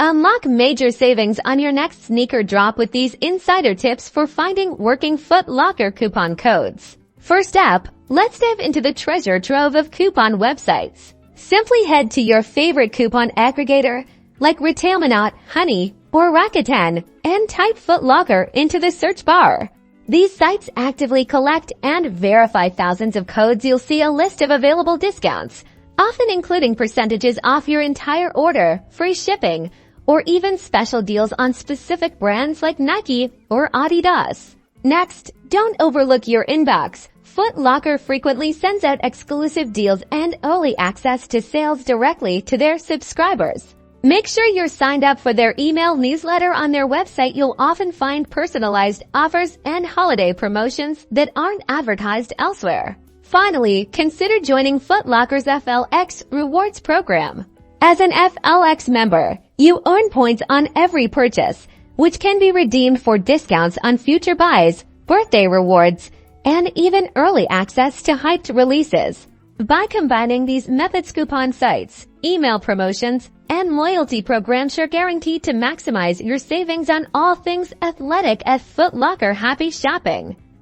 Unlock major savings on your next sneaker drop with these insider tips for finding working Foot Locker coupon codes. First up, let's dive into the treasure trove of coupon websites. Simply head to your favorite coupon aggregator like Retailmanot, Honey, or Rakuten and type Foot Locker into the search bar. These sites actively collect and verify thousands of codes. You'll see a list of available discounts, often including percentages off your entire order, free shipping, or even special deals on specific brands like Nike or Adidas. Next, don't overlook your inbox. Foot Locker frequently sends out exclusive deals and early access to sales directly to their subscribers. Make sure you're signed up for their email newsletter. On their website, you'll often find personalized offers and holiday promotions that aren't advertised elsewhere. Finally, consider joining Foot Locker's FLX Rewards Program. As an FLX member, you earn points on every purchase, which can be redeemed for discounts on future buys, birthday rewards, and even early access to hyped releases. By combining these methods, coupon sites, email promotions, and loyalty programs are guaranteed to maximize your savings on all things athletic at Foot Locker. Happy shopping!